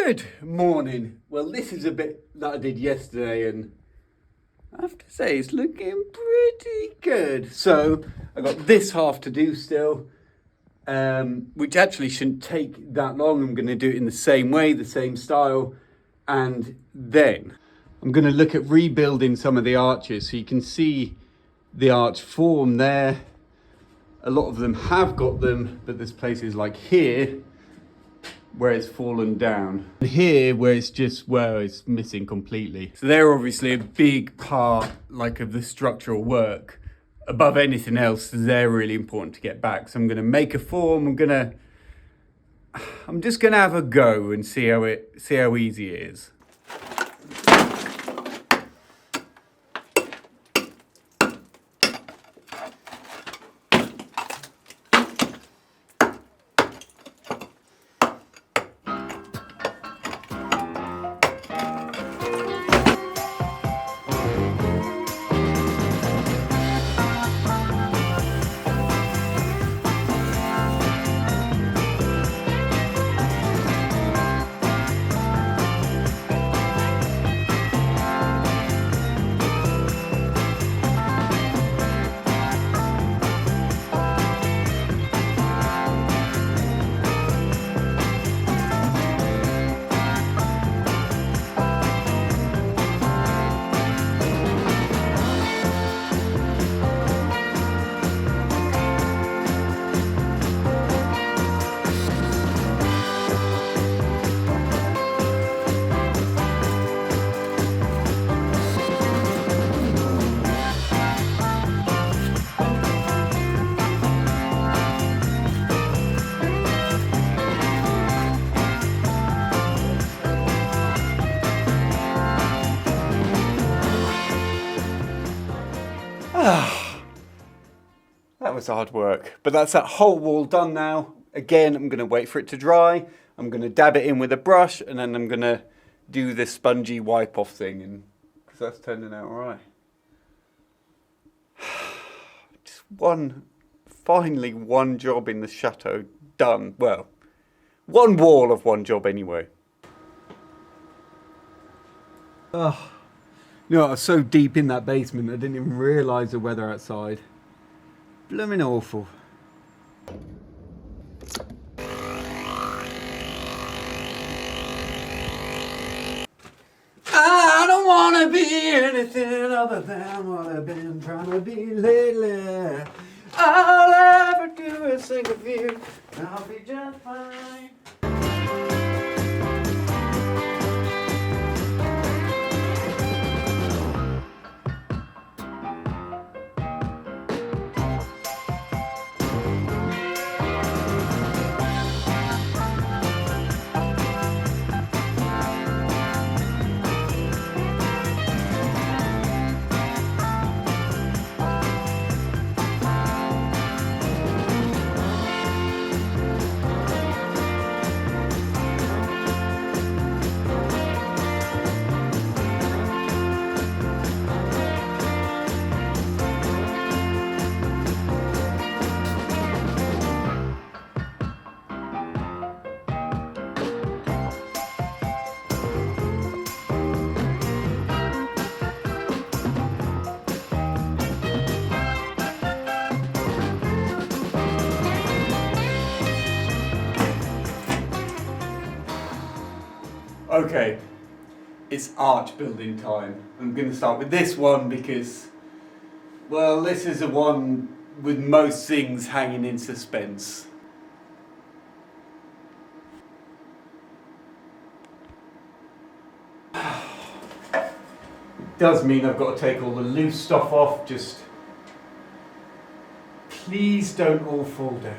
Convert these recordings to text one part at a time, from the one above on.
Good morning. Well, this is a bit that I did yesterday, and I have to say it's looking pretty good. So I got this half to do still, which actually shouldn't take that long. I'm going to do it in the same way, the same style, and then I'm going to look at rebuilding some of the arches so you can see the arch form there. A lot of them have got them, but there's places like here where it's fallen down. And here where it's missing completely. So they're obviously a big part of the structural work. Above anything else, they're really important to get back. So I'm gonna make a form, I'm just gonna have a go and see how easy it is. That was hard work, but that's that whole wall done now. Again, I'm going to wait for it to dry. I'm going to dab it in with a brush, and then I'm going to do this spongy wipe off thing, and because that's turning out all right. Just finally one job in the chateau done. Well, one wall of one job anyway. Oh, you know, I was so deep in that basement I didn't even realise the weather outside. Blooming awful. I don't want to be anything other than what I've been trying to be lately. All I ever do is think of you, I'll be just fine. Okay, it's arch building time. I'm going to start with this one because, well, this is the one with most things hanging in suspense. It does mean I've got to take all the loose stuff off, just please don't all fall down.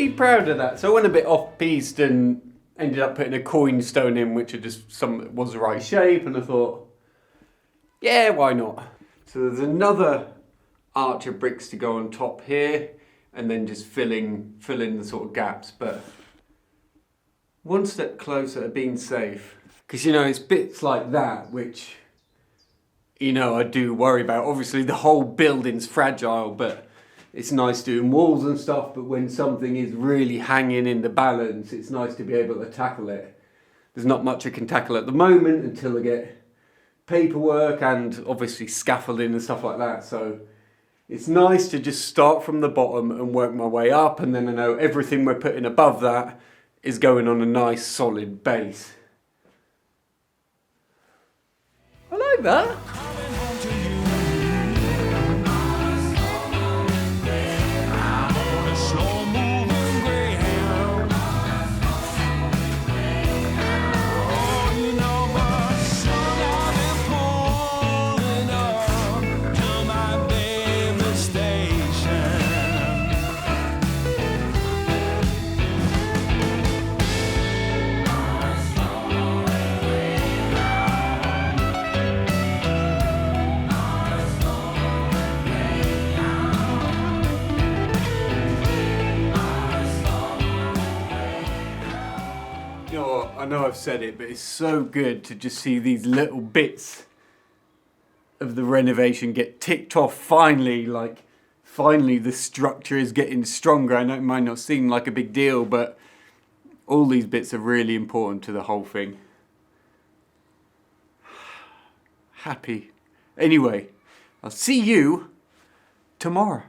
pretty proud of that. So I went a bit off-piste and ended up putting a coin stone in, which was the right shape, and I thought, yeah, why not? So there's another arch of bricks to go on top here, and then just fill in the sort of gaps, but one step closer to being safe. Because, it's bits like that which, I do worry about. Obviously the whole building's fragile, but it's nice doing walls and stuff, but when something is really hanging in the balance, it's nice to be able to tackle it. There's not much I can tackle at the moment until I get paperwork and obviously scaffolding and stuff like that, so it's nice to just start from the bottom and work my way up, and then I know everything we're putting above that is going on a nice solid base. I like that. I know I've said it, but it's so good to just see these little bits of the renovation get ticked off finally. Finally the structure is getting stronger. I know it might not seem like a big deal, but all these bits are really important to the whole thing. Happy. Anyway, I'll see you tomorrow.